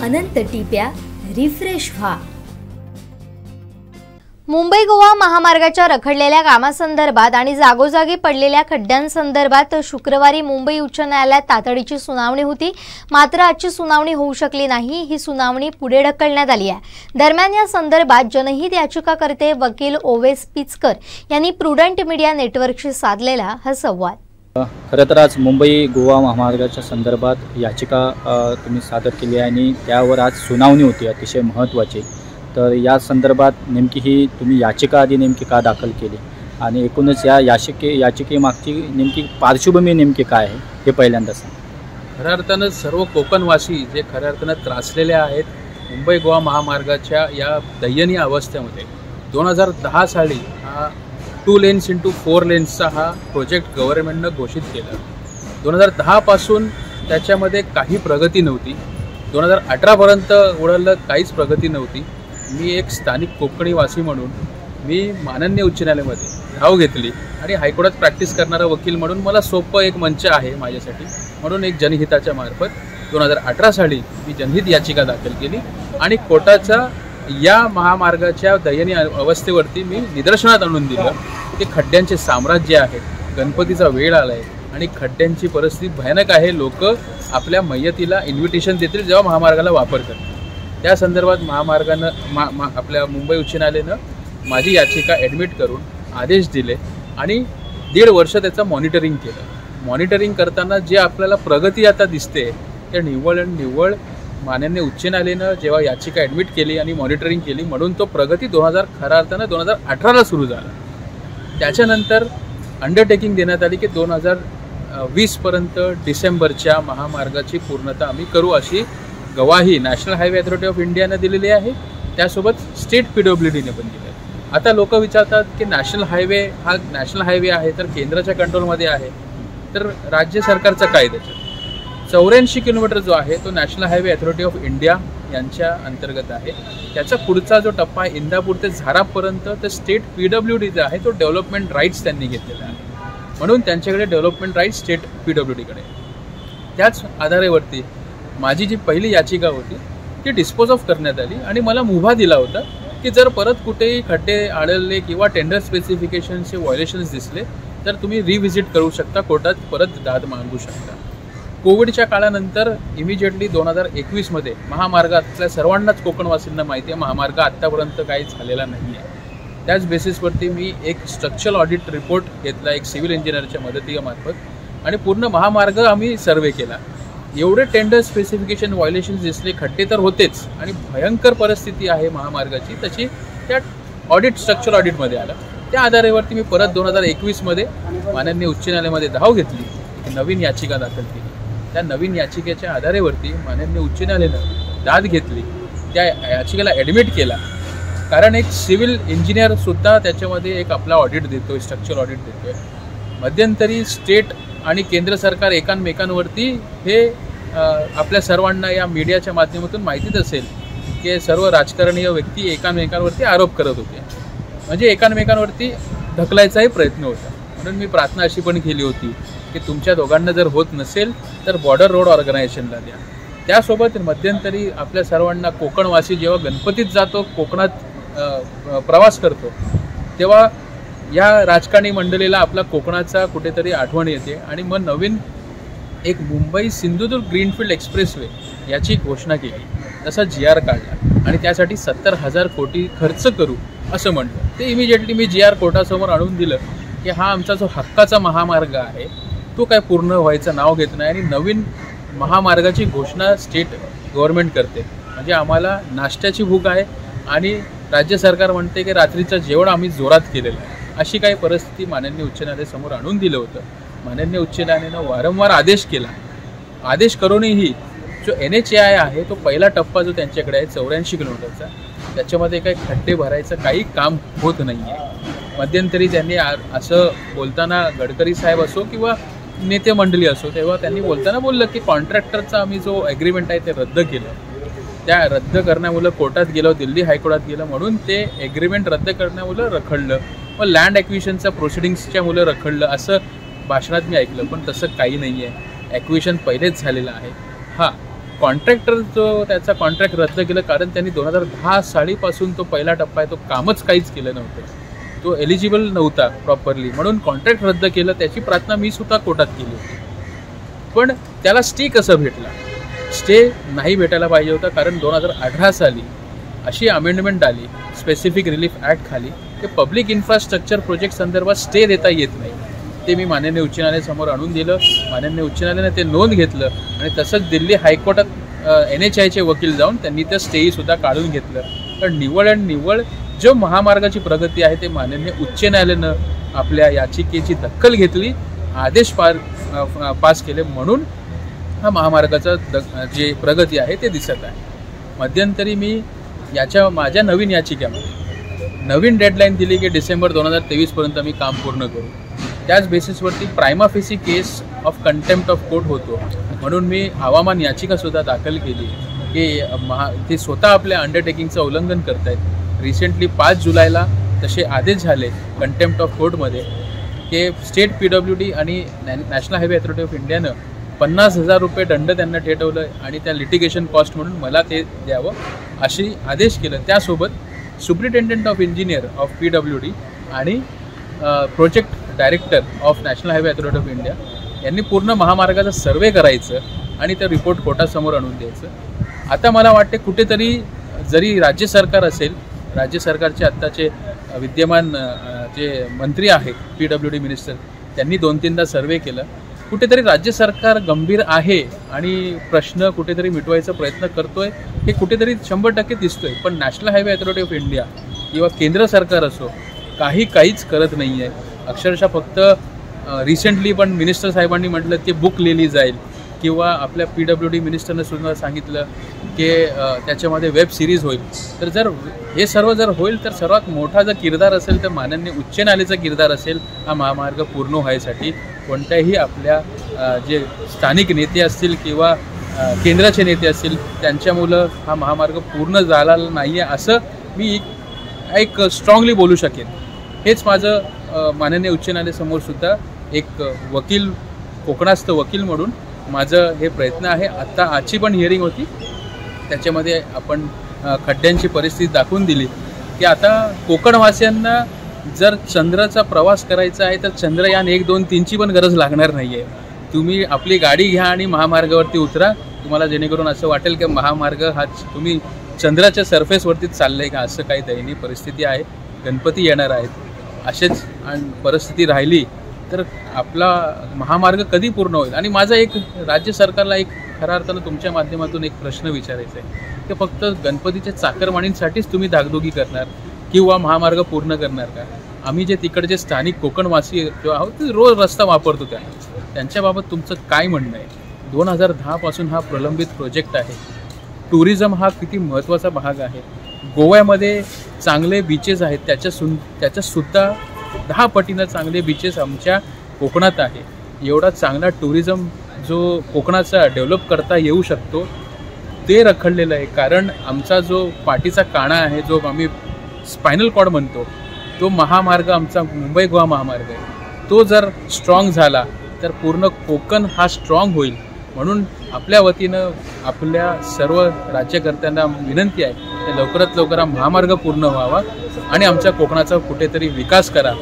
अनंत टिप्या refresh व्हा। मुंबई गोवा महामार्गाच्या रखडलेल्या कामासंदर्भात आणि जागोजागी पडलेल्या खड्ड्यांसंदर्भात शुक्रवारी मुंबई उच्च न्यायालयात तातडीची सुनावणी होती। मात्र आजची सुनावणी होऊ शकली नाही। ही सुनावणी पुढे ढकलण्यात आली आहे। दरम्यान या संदर्भात जनहित याचिकाकर्ते वकील ओवेस पिचकर यांनी प्रुडंट मीडिया नेटवर्कशी साधलेला हा संवाद। खरं तर आज मुंबई गोवा महामार्गाच्या संदर्भात याचिका तुम्ही सादर केली आहे आणि त्यावर आज सुनावणी होती अतिशय महत्त्वाची। तर या संदर्भात नेमकी ही तुम्ही याचिका आधी नेमकी का दाखल केली आणि एकूणच या याचिकेमागची नेमकी पार्श्वभूमी नेमकी काय आहे हे पहिल्यांदा सांग। खऱ्या अर्थानं सर्व कोकणवासी जे खऱ्या अर्थानं त्रासलेले आहेत मुंबई गोवा महामार्गाच्या या दयनीय अवस्थेमध्ये 2010 साली हा 2 लेन्स इंटू 4 लेन्सचा हा प्रोजेक्ट गव्हर्नमेंटनं घोषित केला। 2010 पासून त्याच्यामध्ये काही प्रगती नव्हती। 2018पर्यंत उडलं काहीच प्रगती नव्हती। मी एक स्थानिक कोकणीवासी म्हणून मी माननीय उच्च न्यायालयामध्ये धाव घेतली आणि हायकोर्टात प्रॅक्टिस करणारा वकील म्हणून मला सोपं एक मंच आहे माझ्यासाठी, म्हणून एक जनहिताच्या मार्फत 2018 साली मी जनहित याचिका दाखल केली आणि कोर्टाचा या महामार्गाच्या दयनीय अवस्थेवरती मी निदर्शनात आणून दिलं की खड्ड्यांचे साम्राज्य आहे, गणपतीचा वेळ आला आहे आणि खड्ड्यांची परिस्थिती भयानक आहे। लोक आपल्या मय्यतीला इन्व्हिटेशन देतील जेव्हा महामार्गाला वापर करतील। त्या संदर्भात महामार्गानं आपल्या मुंबई उच्च न्यायालयानं माझी याचिका ॲडमिट करून आदेश दिले आणि 1.5 वर्ष त्याचं मॉनिटरिंग केलं। मॉनिटरिंग करताना जे आपल्याला प्रगती आता दिसते त्या निव्वळ माननीय उच्च न्यायालयानं जेव्हा याचिका ॲडमिट केली आणि मॉनिटरिंग केली म्हणून तो प्रगती खऱ्या अर्थानं 2018ला सुरू झाला। त्याच्यानंतर अंडरटेकिंग देण्यात आली की 2020पर्यंत डिसेंबरच्या महामार्गाची पूर्णता आम्ही करू अशी गवाही नॅशनल हायवे अथॉरिटी ऑफ इंडियानं दिलेली आहे, त्यासोबत स्टेट PWDने पण दिलं आहे। आता लोक विचारतात की नॅशनल हायवे आहे तर केंद्राच्या कंट्रोलमध्ये आहे, तर राज्य सरकारचं काय त्याच्यात 84 किलोमीटर जो आहे तो national highway authority of India यांच्या अंतर्गत आहे। त्याचा पुढचा जो टप्पा आहे इंदापूर ते झारापर्यंत तर स्टेट PWD आहे तो डेव्हलपमेंट राईट्स त्यांनी घेतलेला आहे, म्हणून त्यांच्याकडे डेव्हलपमेंट राईट्स स्टेट PWDकडे। त्याच आधारावरती माझी जी पहिली याचिका होती ती डिस्पोज ऑफ करण्यात आली आणि मला मुभा दिला होता की जर परत कुठेही खड्डे आढळले किंवा टेंडर स्पेसिफिकेशनचे व्हायोलेशन्स दिसले तर तुम्ही रिव्हिजिट करू शकता, कोर्टात परत दाद मागू शकता। कोविडच्या काळानंतर इमिजिएटली 2021मध्ये महामार्गातल्या सर्वांनाच कोकणवासींना माहिती आहे महामार्ग आत्तापर्यंत काही झालेला नाही आहे। त्याच बेसिसवरती मी एक स्ट्रक्चरल ऑडिट रिपोर्ट घेतला एक सिव्हिल इंजिनियरच्या मदतीमार्फत आणि पूर्ण महामार्ग आम्ही सर्वे केला। एवढे टेंडर स्पेसिफिकेशन व्हायोलेशन्स दिसले, खड्डे तर होतेच आणि भयंकर परिस्थिती आहे महामार्गाची तशी त्या स्ट्रक्चर ऑडिटमध्ये आला। त्या आधारावरती मी परत 2021मध्ये माननीय उच्च न्यायालयामध्ये धाव घेतली, एक नवीन याचिका दाखल केली। त्या नवीन याचिकेच्या आधारावरती माननीय उच्च न्यायालयानं दाद घेतली, त्या याचिकेला ॲडमिट केला, कारण एक सिव्हिल इंजिनियरसुद्धा त्याच्यामध्ये एक आपला ऑडिट देतोय, स्ट्रक्चर ऑडिट देतोय। मध्यंतरी स्टेट आणि केंद्र सरकार एकामेकांवरती हे आपल्या सर्वांना या मीडियाच्या माध्यमातून माहितीच असेल की सर्व राजकारणीय व्यक्ती एकामेकांवरती आरोप करत होते, म्हणजे एकामेकांवरती ढकलायचाही प्रयत्न होता। म्हणून मी प्रार्थना अशी पण केली होती की तुमच्या दोघांना जर होत नसेल तर बॉर्डर रोड ऑर्गनायझेशनला द्या। त्यासोबत मध्यंतरी आपल्या सर्वांना कोकणवासी जेव्हा गणपतीत जातो, कोकणात प्रवास करतो, तेव्हा या राजकारणी मंडळीला आपला कोकणाचा कुठेतरी आठवण येते आणि मग नवीन एक मुंबई सिंधुदुर्ग ग्रीनफील्ड एक्सप्रेसवे याची घोषणा केली, तसा GR काढला आणि त्यासाठी 70,000 कोटी खर्च करू असं म्हटलं। ते इमिजिएटली मी GR कोर्टासमोर आणून दिलं की हा आमचा जो हक्काचा महामार्ग आहे तो काय पूर्ण व्हायचं नाव घेत नाही आणि नवीन महामार्गाची घोषणा स्टेट गव्हर्नमेंट करते, म्हणजे आम्हाला नाश्त्याची भूक आहे आणि राज्य सरकार म्हणते की रात्रीचं जेवण आम्ही जोरात केलेलं आहे। अशी काही परिस्थिती माननीय उच्च न्यायालयासमोर आणून दिलं होतं। माननीय उच्च न्यायालयानं वारंवार आदेश केला, आदेश करूनही जो NHAI आहे तो पहिला टप्पा जो त्यांच्याकडे आहे 84 किलोमीटरचा, त्याच्यामध्ये काही खड्डे भरायचं काही काम होत नाही आहे। मध्यंतरी त्यांनी असं बोलताना गडकरी साहेब असो किंवा नेते मंडळी असो तेव्हा त्यांनी बोलताना बोललं की कॉन्ट्रॅक्टरचा आम्ही जो ॲग्रीमेंट आहे ते रद्द केलं, त्या रद्द करण्यामुळे कोर्टात गेलो, दिल्ली हायकोर्टात गेलं, म्हणून ते ॲग्रीमेंट रद्द करण्यामुळे रखडलं, मग लँड ॲक्विशनच्या प्रोसिडिंग्सच्या मुलं रखडलं असं भाषणात मी ऐकलं, पण तसं काही नाही आहे। ॲक्विशन पहिलेच झालेलं आहे। हां, कॉन्ट्रॅक्टर जो त्याचा कॉन्ट्रॅक्ट रद्द केलं, कारण त्यांनी 2010 सालीपासून तो पहिला टप्पा आहे तो कामच काहीच केलं नव्हतं, तो एलिजिबल नव्हता प्रॉपरली, म्हणून कॉन्ट्रॅक्ट रद्द केलं. त्याची प्रार्थना मी सुद्धा कोर्टात केली होती. पण त्याला स्टे कसं भेटला? स्टे नाही भेटायला पाहिजे होता, कारण 2018 साली अशी अमेंडमेंट आली स्पेसिफिक रिलीफ ॲक्ट खाली, ते पब्लिक इन्फ्रास्ट्रक्चर प्रोजेक्ट संदर्भात स्टे देता येत नाही. ते मी माननीय उच्च न्यायालयासमोर आणून दिलं. माननीय उच्च न्यायालयाने ते नोंद घेतलं आणि तसंच दिल्ली हायकोर्टात NHAIचे वकील जाऊन त्यांनी ते स्टेहीसुद्धा काढून घेतलं. तर निव्वळ जो महामार्गाची प्रगती आहे ते माननीय उच्च न्यायालयानं आपल्या याचिकेची दखल घेतली, आदेश पास केले, म्हणून हा महामार्गाचा जे प्रगती आहे ते दिसत आहे. मध्यंतरी मी माझ्या नवीन याचिकेमध्ये नवीन डेडलाईन दिली की डिसेंबर 2023पर्यंत मी काम पूर्ण करू. त्याच बेसिसवरती prima facie case of contempt of court होतो, म्हणून मी हवामान याचिकासुद्धा दाखल केली की ते स्वतः आपल्या अंडरटेकिंगचं उल्लंघन करत आहेत. रिसेंटली 5 जुलैला तसे आदेश झाले कंटेम्प्ट ऑफ कोर्टमध्ये की स्टेट PWD आणि नॅशनल हायवे अथॉरिटी ऑफ इंडियानं 50,000 रुपये दंड त्यांना ठेवलं आणि त्या लिटिगेशन कॉस्ट म्हणून मला ते द्यावं अशी आदेश केलं. त्यासोबत superintendent of engineer of PWD आणि project director of national highway authority of India यांनी पूर्ण महामार्गाचा सर्वे करायचं आणि ते रिपोर्ट कोर्टासमोर आणून द्यायचं. आता मला वाटते कुठेतरी जरी राज्य सरकार असेल, राज्य सरकारचे आत्ताचे विद्यमान जे मंत्री आहेत PWD मिनिस्टर, त्यांनी 2-3दा सर्वे केलं. कुठेतरी राज्य सरकार गंभीर आहे आणि प्रश्न कुठेतरी मिटवायचा प्रयत्न करतोय, हे कुठेतरी 100% दिसतोय. पण national highway authority of India किंवा केंद्र सरकार असो काहीच करत नाही आहे. अक्षरशः फक्त रिसेंटली पण मिनिस्टर साहेबांनी म्हटलं की बुक लिहिली जाईल, किंवा आपल्या PWD मिनिस्टरनं सुद्धा सांगितलं की त्याच्यामध्ये वेब सिरीज होईल. तर जर हे सर्व होईल तर सर्वात मोठा जर किरदार असेल तर माननीय उच्च न्यायालयाचा किरदार असेल हा महामार्ग पूर्ण व्हायसाठी. कोणत्याही आपल्या जे स्थानिक नेते असतील किंवा केंद्राचे नेते असतील त्यांच्यामुळं हा महामार्ग पूर्ण झाला नाही आहे असं मी एक स्ट्रॉंगली बोलू शकेन. हेच माझं माननीय उच्च न्यायालयासमोर सुद्धा एक वकील, कोकणास्थ वकील म्हणून माझं हे प्रयत्न आहे. आजची पण हिअरिंग होती, त्याच्यामध्ये आपण खड्ड्यांची परिस्थिती दाखवून दिली की आता कोकणवासियांना जर चंद्राचा प्रवास करायचा आहे तर चंद्रयान 1, 2, 3ची पण गरज लागणार नाही आहे. तुम्ही आपली गाडी घ्या आणि महामार्गावरती उतरा, तुम्हाला जेणेकरून असं वाटेल की महामार्ग हा तुम्ही चंद्राच्या सरफेसवरतीच चाललं आहे का, असं काही दयनीय परिस्थिती आहे. गणपती येणार आहेत, असेच परिस्थिती राहिली तर आपला महामार्ग कधी पूर्ण होईल. आणि माझा एक राज्य सरकारला एक खऱ्या अर्थानं तुमच्या माध्यमातून एक प्रश्न विचारायचा आहे की फक्त गणपतीच्या चाकरमानींसाठीच तुम्ही धाकधुकी करणार किंवा महामार्ग पूर्ण करणार का? आम्ही जे तिकडचे स्थानिक कोकणवासी जो आहोत ते रोज रस्ता वापरतो त्यांच्याबाबत तुमचं काय म्हणणं आहे? 2010 पासून हा प्रलंबित प्रोजेक्ट आहे. टुरिझम हा किती महत्त्वाचा भाग आहे. गोव्यामध्ये चांगले बीचेस आहेत, त्याच्यासुद्धा 10 पटीनं चांगले बीचेस आमच्या कोकणात आहे. एवढा चांगला टुरिझम जो कोकणाचा डेव्हलप करता येऊ शकतो ते रखडलेलं आहे. कारण आमचा जो पाठीचा काणा आहे, जो आम्ही स्पायनल कॉर्ड म्हणतो, तो महामार्ग आमचा मुंबई गोवा महामार्ग आहे. तो जर स्ट्रॉंग झाला तर पूर्ण कोकण हा स्ट्रॉंग होईल. म्हणून आपल्या वतीनं आपल्या सर्व राज्यकर्त्यांना विनंती आहे की लवकरात लवकर हा महामार्ग पूर्ण व्हावा आणि आमच्या कोकणाचा कुठेतरी विकास करा,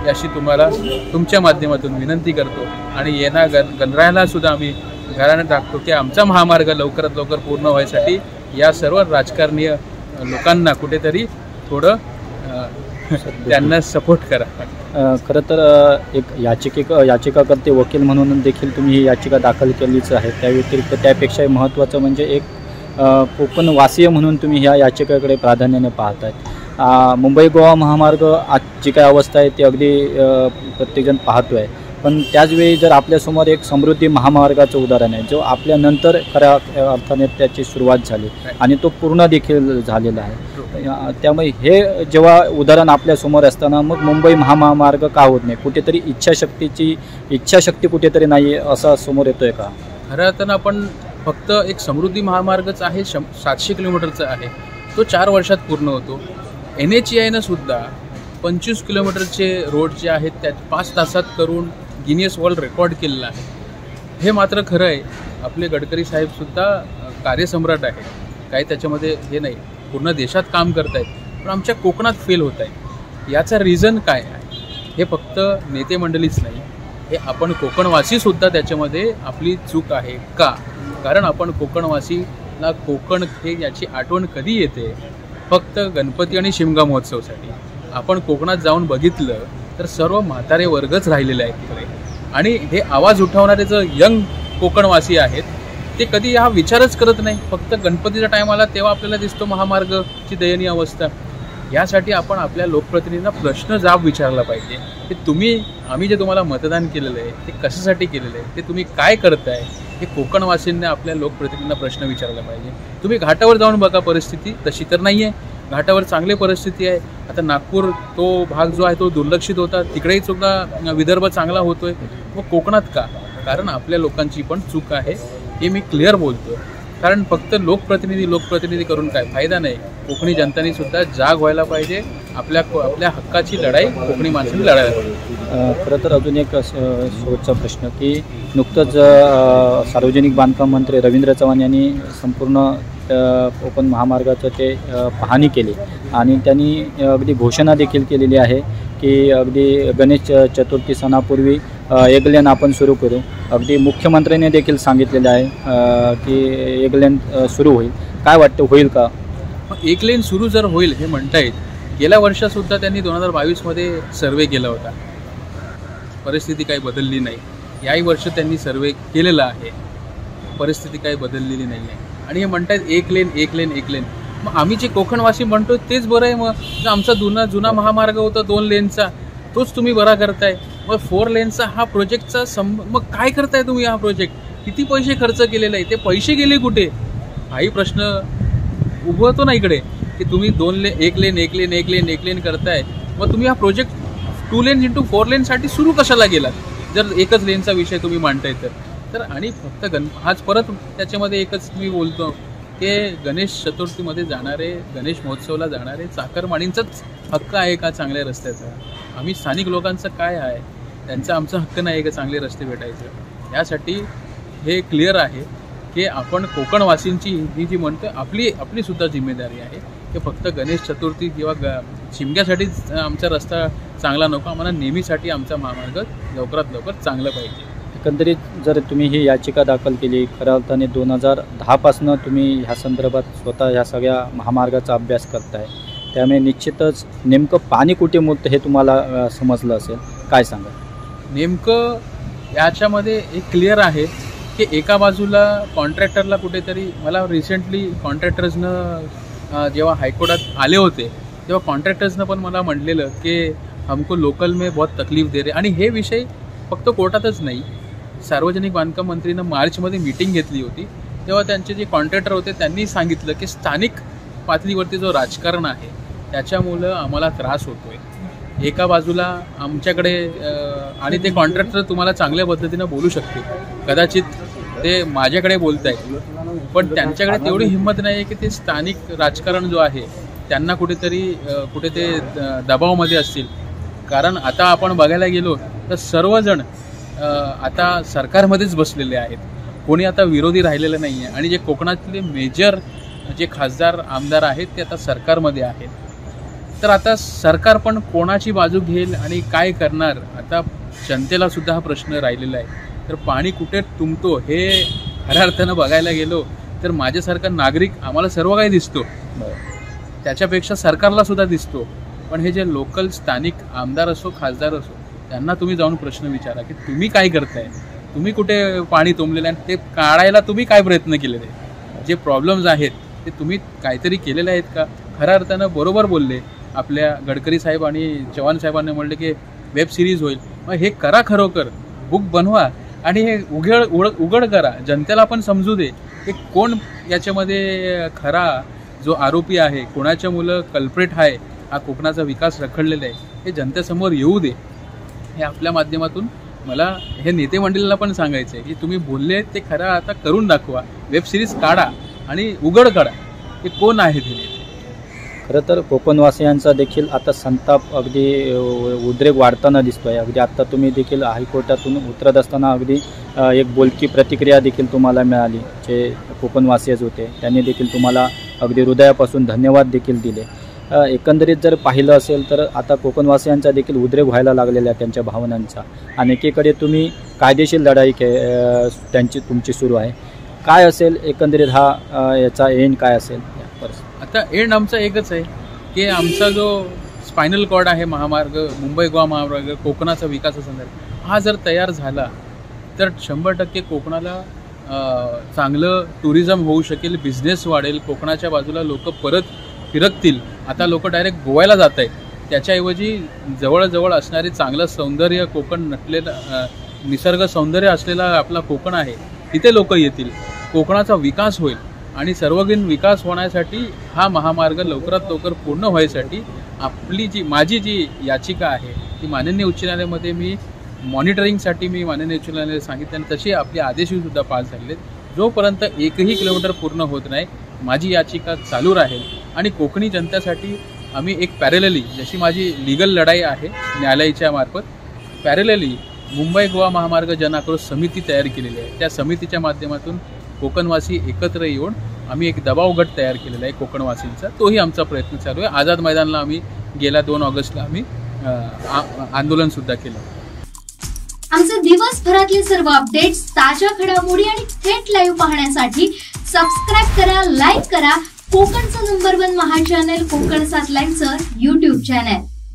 याशी तुम्हाला तुमच्या माध्यमातून विनंती करतो. आणि गणरायाला सुद्धा आम्ही घराने टाकतो की आमचा महामार्ग लवकरात लवकर पूर्ण व्हायसाठी या सर्व राजकारणीय लोकांना कुठेतरी थोडं त्यांना सपोर्ट करा. खरं तर एक याचिकाकर्ते वकील म्हणून देखील तुम्ही ही याचिका दाखल केलीच आहे. त्या व्यतिरिक्त त्यापेक्षाही महत्त्वाचं म्हणजे एक कोकणवासीय म्हणून तुम्ही ह्या याचिकेकडे प्राधान्याने पाहत आहेत. मुंबई गोवा महामार्ग आज जी काय अवस्था आहे ती अगदी प्रत्येकजण पाहतो आहे. पण त्याचवेळी जर आपल्यासमोर एक समृद्धी महामार्गाचं उदाहरण आहे, जो आपल्यानंतर खऱ्या अर्थाने त्याची सुरुवात झाली आणि तो पूर्ण देखील झालेला आहे. त्यामुळे हे जेव्हा उदाहरण आपल्यासमोर असताना मग मुंबई महामार्ग का होत नाही? कुठेतरी इच्छाशक्ती कुठेतरी नाही असं समोर येतोय का? खऱ्या अर्थानं आपण फक्त एक समृद्धी महामार्गच आहे, 700 किलोमीटरचा आहे, तो 4 वर्षात पूर्ण होतो. NHAIनं सुद्धा 25 किलोमीटरचे रोड जे आहेत त्यात 5 तासात करून गिनियस वर्ल्ड रेकॉर्ड केलेला आहे. हे मात्र खरं आहे. आपले गडकरी साहेबसुद्धा कार्यसम्राट आहेत, काही त्याच्यामध्ये हे नाही, पूर्ण देशात काम करत आहेत, पण आमच्या कोकणात फेल होत आहे. याचं रिझन काय आहे? हे फक्त नेते मंडळीच नाही, हे आपण कोकणवासीसुद्धा त्याच्यामध्ये आपली चूक आहे. का? कारण आपण कोकणवासीला कोकण हे याची आठवण कधी येते? फक्त गणपती आणि शिमगा महोत्सवसाठी. आपण कोकणात जाऊन बघितलं तर सर्व म्हातारे वर्गच राहिलेले आहेत तिकडे, आणि हे आवाज उठवणारे जो यंग कोकणवासी आहेत ते कधी हा विचारच करत नाही. फक्त गणपतीच्या टायमाला तेव्हा आपल्याला दिसतो महामार्गची दयनीय अवस्था. यासाठी आपण आपल्या लोकप्रतिनिधींना प्रश्न जाब विचारला पाहिजे की आम्ही जे तुम्हाला मतदान केलेलं आहे ते कशासाठी केलेलं आहे, ते तुम्ही काय करताय, हे कोकणवासींना आपल्या लोकप्रतिनिधींना प्रश्न विचारला पाहिजे. तुम्ही घाटावर जाऊन बघा, परिस्थिती तशी तर नाही आहे. घाटावर चांगली परिस्थिती आहे. आता नागपूर तो भाग जो आहे तो दुर्लक्षित होता, तिकडेही सुद्धा विदर्भ चांगला होतोय. मग कोकणात का? कारण आपल्या लोकांची पण चूक आहे, हे मी क्लिअर बोलतो. कारण फक्त लोकप्रतिनिधी करून काय फायदा नाही. कोकणी जनतांनी सुद्धा जाग व्हायला पाहिजे. आपल्या हक्काची लढाई कोकणी माणसांनी लढायला पाहिजे. खरं तर अजून एक शेवटचा प्रश्न की नुकतंच सार्वजनिक बांधकाम मंत्री रवींद्र चव्हाण यांनी संपूर्ण कोकण महामार्गाचं ते पाहणी केली आणि त्यांनी अगदी घोषणा देखील केलेली आहे की अगदी गणेश चतुर्थी सणापूर्वी एक लेन आपण सुरू करू. अगदी मुख्यमंत्र्यांनी देखील सांगितलेलं आहे की एक लेन सुरू होईल. काय वाटतं, होईल का? एक लेन सुरू जर होईल हे म्हणता येईल. गेल्या वर्षासुद्धा त्यांनी 2022मध्ये सर्वे केला होता, परिस्थिती काही बदलली नाही. याही वर्ष त्यांनी सर्वे केलेला आहे, परिस्थिती काही बदललेली नाही आहे. आणि हे म्हणतात एक लेन. मग आम्ही जे कोकणवासी म्हणतो तेच बरं आहे. मग आमचा जुना महामार्ग होता 2 लेनचा, तोच तुम्ही बरा करताय. मग 4 लेनचा हा प्रोजेक्टचा मग काय करताय तुम्ही? हा प्रोजेक्ट किती पैसे खर्च केलेला आहे, ते पैसे गेले कुठे? हाही प्रश्न उभवतो ना इकडे की तुम्ही 1 लेन करताय. मग तुम्ही हा प्रोजेक्ट 2 लेन × 4 लेनसाठी सुरू कशाला गेलात, जर एकच लेनचा विषय तुम्ही मांडताय तर. आणि फक्त आज परत त्याच्यामध्ये एकच मी बोलतो की गणेश चतुर्थीमध्ये जाणारे, गणेश महोत्सवला जाणारे चाकरमानींचाच हक्क आहे का चांगल्या रस्त्याचा? आम्ही स्थानिक लोकांचं काय आहे, त्यांचा आमचा हक्क नाही का चांगले रस्ते भेटायचं? यासाठी हे क्लिअर आहे की आपण कोकणवासींची ही जी म्हणतो आपली सुद्धा जिम्मेदारी आहे की फक्त गणेश चतुर्थी किंवा शिमग्यासाठीच आमचा रस्ता चांगला नको, आम्हाला नेहमीसाठी आमचा महामार्ग लवकरात लवकर चांगलं पाहिजे. एकंदरीत जर तुम्ही ही याचिका दाखल केली, खऱ्या अर्थाने 2010पासून तुम्ही ह्या संदर्भात स्वतः ह्या सगळ्या महामार्गाचा अभ्यास करताय, त्यामुळे निश्चितच नेमकं पाणी कुठे मुरतं हे तुम्हाला समजलं असेल. काय सांगा? नेमकं याच्यामध्ये एक क्लिअर आहे की एका बाजूला कॉन्ट्रॅक्टरला कुठेतरी, मला रिसेंटली कॉन्ट्रॅक्टर्सनं जेव्हा हायकोर्टात आले होते तेव्हा कॉन्ट्रॅक्टर्सनं पण मला म्हटलेलं की हमको लोकल में बहुत तकलीफ दे रहे. आणि हे विषय फक्त कोर्टातच नाही, सार्वजनिक बांधकाम मंत्रीनं मार्चमध्ये मीटिंग घेतली होती तेव्हा त्यांचे जे कॉन्ट्रॅक्टर होते त्यांनी सांगितलं की स्थानिक पातळीवरती जो राजकारण आहे त्याच्यामुळं आम्हाला त्रास होतोय. एका बाजूला आमच्याकडे आणि ते कॉन्ट्रॅक्टर तुम्हाला चांगल्या पद्धतीनं बोलू शकते, कदाचित ते माझ्याकडे बोलत आहेत, पण त्यांच्याकडे तेवढी हिंमत नाही आहे की ते स्थानिक राजकारण जो आहे त्यांना कुठे ते दबावामध्ये असतील. कारण आता आपण बघायला गेलो तर सर्वजण आता सरकारमध्येच बसलेले आहेत, कोणी आता विरोधी राहिलेलं नाही आहे. आणि जे कोकणातले मेजर जे खासदार आमदार आहेत ते आता सरकारमध्ये आहेत. तर आता सरकार पण कोणाची बाजू घेईल आणि काय करणार, आता जनतेला सुद्धा हा प्रश्न राहिलेला आहे. तर पाणी कुठे तुंबतो हे खऱ्या अर्थानं बघायला गेलो तर माझ्यासारखा नागरिक आम्हाला सर्व काही दिसतो, त्याच्यापेक्षा सरकारला सुद्धा दिसतो. पण हे जे लोकल स्थानिक आमदार असो खासदार असो त्यांना तुम्ही जाऊन प्रश्न विचारा की तुम्ही काय करताय, तुम्ही कुठे पाणी तुंबलेलं आहे, ते काढायला तुम्ही काय प्रयत्न केलेले, जे प्रॉब्लेम्स आहेत ते तुम्ही काहीतरी केलेले आहेत का? खऱ्या अर्थानं बरोबर बोलले आपल्या गडकरी साहेब आणि चव्हाण साहेबांनी म्हणले की वेब सिरीज होईल. मग हे करा, खरोखर बुक बनवा आणि हे उघड करा, जनतेला पण समजू दे की कोण याच्यामध्ये खरा जो आरोपी आहे, कोणाच्या मुलं कल्प्रेट आहे, हा कोकणाचा विकास रखडलेला आहे, हे जनतेसमोर येऊ दे. हे आपल्या माध्यमातून मला हे नेते मंडळीला पण सांगायचं आहे की तुम्ही बोलले ते खरं आता करून दाखवा, वेब सिरीज काढा आणि उघड करा की कोण आहे ते नेते. खरं तर कोकणवासियांचा देखील आता संताप अगदी उद्रेक वाढताना दिसतो आहे. अगदी आत्ता तुम्ही देखील हायकोर्टातून उतरत असताना अगदी एक बोलकी प्रतिक्रिया देखील तुम्हाला मिळाली. जे कोकणवासीच होते त्यांनी देखील तुम्हाला अगदी हृदयापासून धन्यवाद देखील दिले. एकंदरीत जर पाहिलं असेल तर आता कोकणवासियांचा देखील उद्रेक व्हायला लागलेला आहे त्यांच्या भावनांचा. आणि एकीकडे तुम्ही कायदेशीर लढाई तुमची सुरू आहे. काय असेल एकंदरीत हा याचा एंड काय असेल? आता एंड आमचा एकच आहे की आमचा जो स्पायनल कॉर्ड आहे महामार्ग, मुंबई गोवा महामार्ग, कोकणाचा विकासासंदर्भात हा जर तयार झाला तर 100% कोकणाला चांगलं टुरिझम होऊ शकेल, बिझनेस वाढेल, कोकणाच्या बाजूला लोक परत फिरकतील. आता लोक डायरेक्ट गोव्याला जात आहेत, त्याच्याऐवजी जवळजवळ असणारे चांगलं सौंदर्य कोकण नटलेलं निसर्ग सौंदर्य असलेला आपला कोकण आहे, तिथे लोक येतील, कोकणाचा विकास होईल. आणि सर्वगुण विकास होण्यासाठी हा महामार्ग लवकरात लवकर पूर्ण व्हायसाठी माझी जी याचिका आहे ती माननीय उच्च न्यायालयामध्ये मी मॉनिटरिंगसाठी माननीय उच्च न्यायालयाला सांगितले आणि तसे आपले आदेशसुद्धा पास झालेले. जोपर्यंत 1ही किलोमीटर पूर्ण होत नाही माझी याचिका चालू राहील. आणि कोकणी जनतेसाठी आम्ही एक पॅरेलली, जशी माझी लीगल लढाई आहे न्यायालयाच्या मार्फत, पॅरेलली मुंबई गोवा महामार्ग जनआक्रोश समिती तयार केलेली आहे. त्या समितीच्या माध्यमातून कोकणवासी एकत्र येऊन आम्ही एक दबाव गट तयार केलेला आहे कोकणवासींचा. तोही आमचा प्रयत्न चालू आहे. आझाद मैदानला आम्ही गेल्या 2 ऑगस्टला आम्ही आंदोलनसुद्धा केलं. आमचे दिवसभरातले सर्व अपडेट्स, ताज्या घडामोडी आणि थेट लाईव्ह पाहण्यासाठी सबस्क्राईब करा, लाईक करा कोकणचं नंबर 1 महा चॅनल कोकण 7 लाईव्हचं YouTube चॅनल.